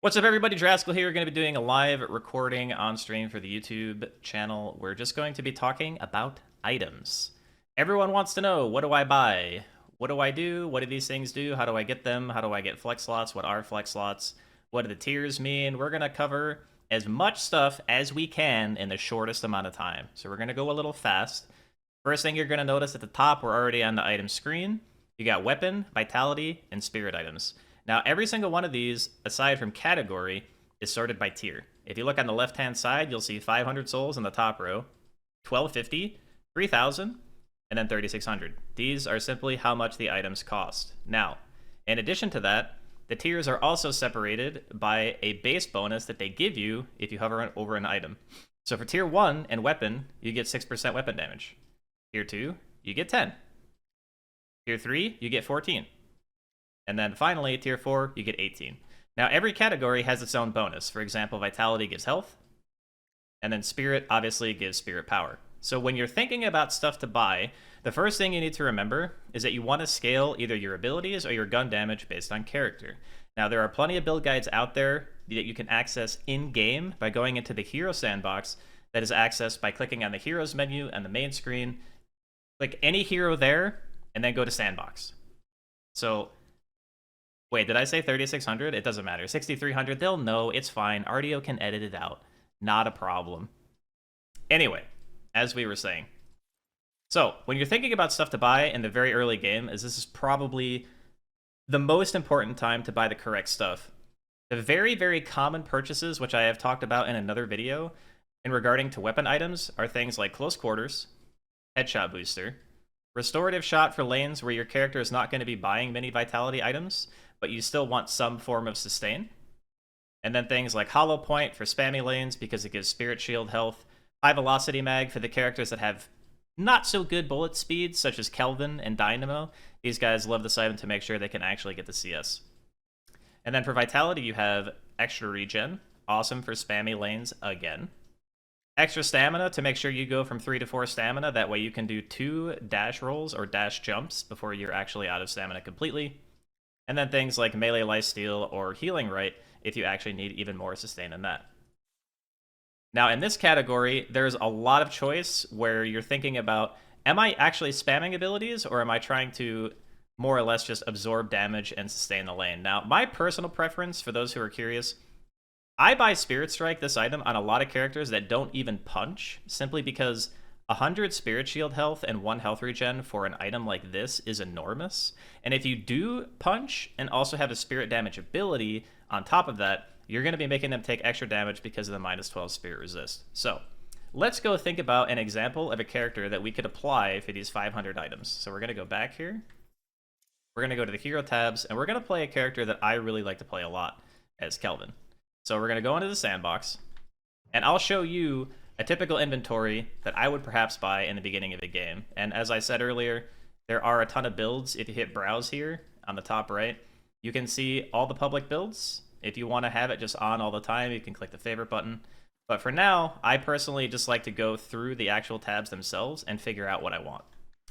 What's up, everybody? Draskyl here. We're going to be doing a live recording on stream for the YouTube channel. We're just going to be talking about items. Everyone wants to know, what do I buy? What do I do? What do these things do? How do I get them? How do I get flex slots? What are flex slots? What do the tiers mean? We're going to cover as much stuff as we can in the shortest amount of time. So we're going to go a little fast. First thing you're going to notice at the top, we're already on the item screen. You got weapon, vitality, and spirit items. Now, every single one of these, aside from category, is sorted by tier. If you look on the left-hand side, you'll see 500 souls in the top row, 1250, 3000, and then 3600. These are simply how much the items cost. Now, in addition to that, the tiers are also separated by a base bonus that they give you if you hover over an item. So for tier 1 and weapon, you get 6% weapon damage. Tier 2, you get 10. Tier 3, you get 14. And then finally, tier 4, you get 18. Now, every category has its own bonus. For example, vitality gives health, and then spirit obviously gives spirit power. So when you're thinking about stuff to buy, the first thing you need to remember is that you want to scale either your abilities or your gun damage based on character. Now, there are plenty of build guides out there that you can access in-game by going into the hero sandbox that is accessed by clicking on the heroes menu and the main screen. Click any hero there, and then go to sandbox. So wait, did I say 3600? It doesn't matter. 6300, they'll know. It's fine. RDO can edit it out. Not a problem. Anyway, as we were saying. So, when you're thinking about stuff to buy in the very early game, this is probably the most important time to buy the correct stuff. The very, very common purchases, which I have talked about in another video, in regarding to weapon items, are things like close quarters, headshot booster, restorative shot for lanes where your character is not going to be buying many vitality items, but you still want some form of sustain. And then things like hollow point for spammy lanes because it gives spirit shield health, high velocity mag for the characters that have not so good bullet speeds, such as Kelvin and Dynamo. These guys love this item to make sure they can actually get the CS. And then for vitality, you have extra regen, awesome for spammy lanes again. Extra stamina to make sure you go from 3 to 4 stamina. That way you can do 2 dash rolls or dash jumps before you're actually out of stamina completely. And then things like melee lifesteal or healing right if you actually need even more sustain than that. Now in this category, there's a lot of choice where you're thinking about, am I actually spamming abilities or am I trying to more or less just absorb damage and sustain the lane? Now, my personal preference, for those who are curious, I buy Spirit Strike, this item, on a lot of characters that don't even punch, simply because 100 spirit shield health and 1 health regen for an item like this is enormous. And if you do punch and also have a spirit damage ability on top of that, you're going to be making them take extra damage because of the -12 spirit resist. So let's go think about an example of a character that we could apply for these 500 items. So we're going to go back here. We're going to go to the hero tabs, and we're going to play a character that I really like to play a lot as Kelvin. So we're going to go into the sandbox, and I'll show you a typical inventory that I would perhaps buy in the beginning of a game. And as I said earlier, there are a ton of builds. If you hit browse here on the top right, you can see all the public builds. If you want to have it just on all the time, you can click the favorite button. But for now, I personally just like to go through the actual tabs themselves and figure out what I want.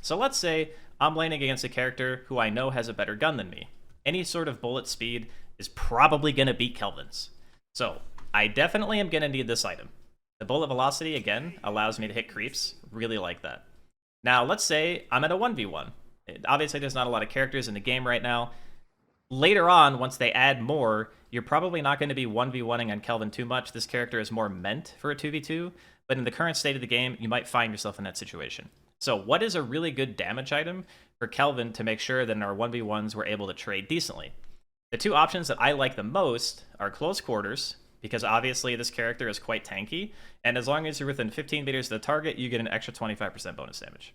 So let's say I'm laning against a character who I know has a better gun than me. Any sort of bullet speed is probably going to beat Kelvin's. So I definitely am going to need this item. The bullet velocity, again, allows me to hit creeps. Really like that. Now, let's say I'm at a 1v1. Obviously, there's not a lot of characters in the game right now. Later on, once they add more, you're probably not going to be 1v1ing on Kelvin too much. This character is more meant for a 2v2. But in the current state of the game, you might find yourself in that situation. So what is a really good damage item for Kelvin to make sure that in our 1v1s we're able to trade decently? The two options that I like the most are close quarters, because obviously this character is quite tanky, and as long as you're within 15 meters of the target, you get an extra 25% bonus damage.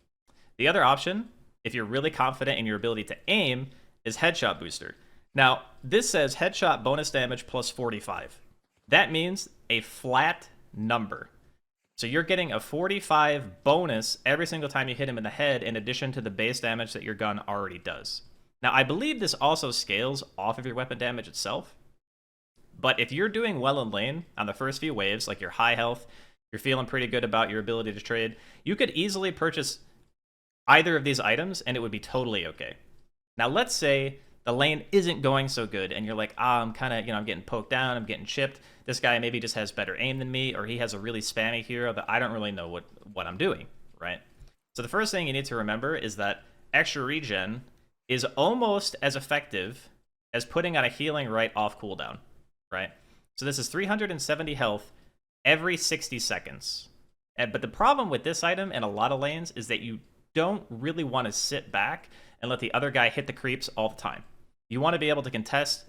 The other option, if you're really confident in your ability to aim, is headshot booster. Now, this says headshot bonus damage plus 45. That means a flat number. So you're getting a 45 bonus every single time you hit him in the head, in addition to the base damage that your gun already does. Now, I believe this also scales off of your weapon damage itself. But if you're doing well in lane on the first few waves, like you're high health, you're feeling pretty good about your ability to trade, you could easily purchase either of these items and it would be totally okay. Now let's say the lane isn't going so good, and you're like, I'm kind of, I'm getting poked down, I'm getting chipped. This guy maybe just has better aim than me, or he has a really spammy hero that I don't really know what I'm doing, right? So the first thing you need to remember is that extra regen is almost as effective as putting on a healing right off cooldown, right? So this is 370 health every 60 seconds. But the problem with this item in a lot of lanes is that you don't really want to sit back and let the other guy hit the creeps all the time. You want to be able to contest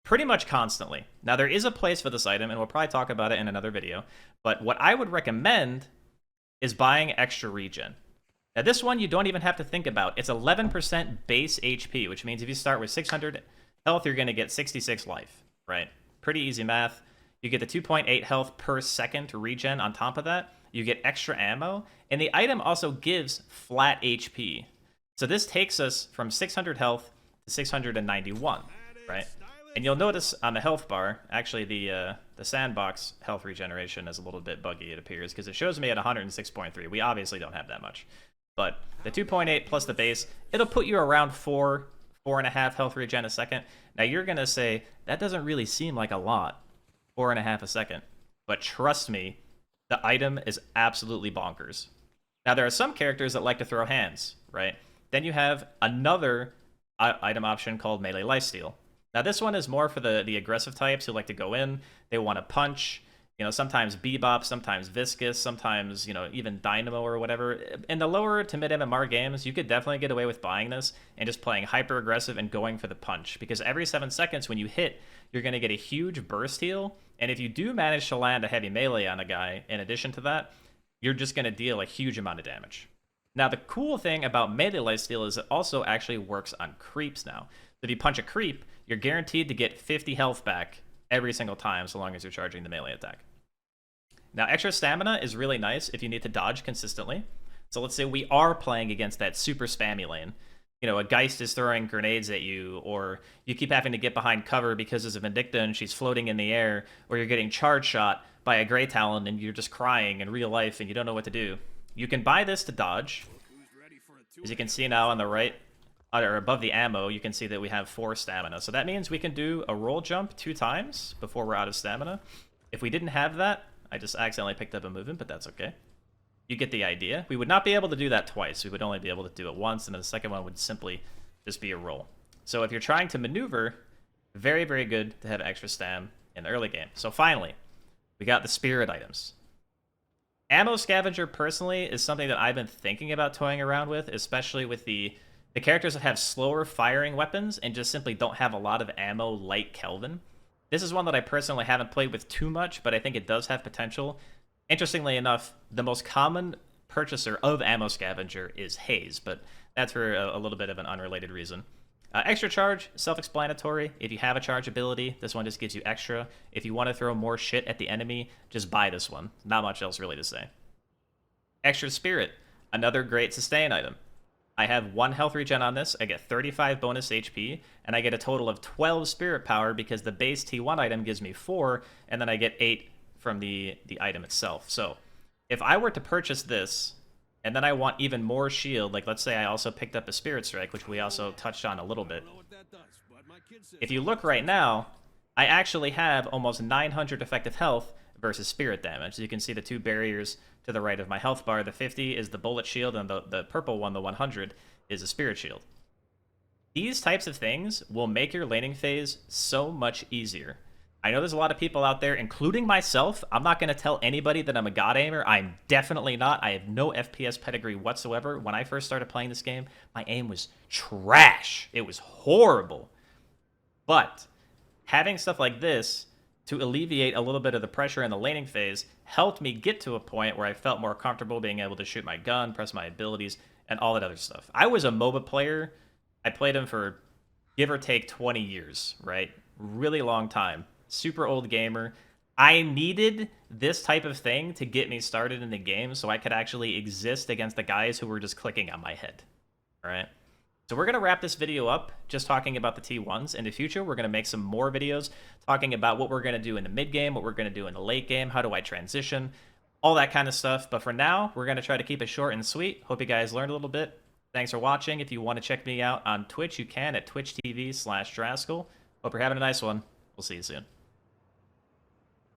pretty much constantly. Now, there is a place for this item, and we'll probably talk about it in another video, but what I would recommend is buying extra regen. Now, this one you don't even have to think about. It's 11% base HP, which means if you start with 600 health, you're going to get 66 life, right? Pretty easy math. You get the 2.8 health per second regen on top of that. You get extra ammo, and the item also gives flat HP. So this takes us from 600 health to 691, right? And you'll notice on the health bar, actually the sandbox health regeneration is a little bit buggy, it appears, because it shows me at 106.3. We obviously don't have that much. But the 2.8 plus the base, it'll put you around 4.5 health regen a second. Now you're going to say, that doesn't really seem like a lot, 4.5 a second. But trust me, the item is absolutely bonkers. Now there are some characters that like to throw hands, right? Then you have another item option called Melee Lifesteal. Now this one is more for the aggressive types who like to go in, they want to punch, sometimes Bebop, sometimes Viscous, sometimes, even Dynamo or whatever. In the lower to mid MMR games, you could definitely get away with buying this and just playing hyper aggressive and going for the punch, because every 7 seconds when you hit, you're going to get a huge burst heal, and if you do manage to land a heavy melee on a guy, in addition to that, you're just going to deal a huge amount of damage. Now the cool thing about Melee Lifesteal is it also actually works on creeps now. If you punch a creep, you're guaranteed to get 50 health back every single time, so long as you're charging the melee attack. Now, extra stamina is really nice if you need to dodge consistently. So let's say we are playing against that super spammy lane. A Geist is throwing grenades at you, or you keep having to get behind cover because there's a Vindicta and she's floating in the air, or you're getting charge shot by a Grey Talon and you're just crying in real life and you don't know what to do. You can buy this to dodge. As you can see now on the right, or above the ammo, you can see that we have 4 stamina. So that means we can do a roll jump 2 times before we're out of stamina. If we didn't have that, I just accidentally picked up a movement, but that's okay. You get the idea. We would not be able to do that twice. We would only be able to do it once, and then the second one would simply just be a roll. So if you're trying to maneuver, very, very good to have extra stam in the early game. So finally, we got the spirit items. Ammo Scavenger, personally, is something that I've been thinking about toying around with, especially with the characters that have slower firing weapons and just simply don't have a lot of ammo like Kelvin. This is one that I personally haven't played with too much, but I think it does have potential. Interestingly enough, the most common purchaser of Ammo Scavenger is Haze, but that's for a little bit of an unrelated reason. Extra charge, self-explanatory. If you have a charge ability, this one just gives you extra. If you want to throw more shit at the enemy, just buy this one. Not much else really to say. Extra spirit, another great sustain item. I have 1 health regen on this, I get 35 bonus HP, and I get a total of 12 spirit power because the base T1 item gives me 4, and then I get 8 from the item itself. So if I were to purchase this, and then I want even more shield, like let's say I also picked up a Spirit Strike, which we also touched on a little bit. If you look right now, I actually have almost 900 effective health versus spirit damage. So you can see the 2 barriers to the right of my health bar. The 50 is the bullet shield, and the purple one, the 100, is a spirit shield. These types of things will make your laning phase so much easier. I know there's a lot of people out there, including myself. I'm not going to tell anybody that I'm a god aimer. I'm definitely not. I have no FPS pedigree whatsoever. When I first started playing this game, my aim was trash. It was horrible. But having stuff like this to alleviate a little bit of the pressure in the laning phase helped me get to a point where I felt more comfortable being able to shoot my gun, press my abilities, and all that other stuff. I was a MOBA player. I played them for give or take 20 years, right? Really long time. Super old gamer. I needed this type of thing to get me started in the game so I could actually exist against the guys who were just clicking on my head. All right? So we're going to wrap this video up just talking about the T1s. In the future, we're going to make some more videos talking about what we're going to do in the mid game, what we're going to do in the late game, how do I transition, all that kind of stuff. But for now, we're going to try to keep it short and sweet. Hope you guys learned a little bit. Thanks for watching. If you want to check me out on Twitch, you can at twitch.tv/Draskyl. Hope you're having a nice one. We'll see you soon.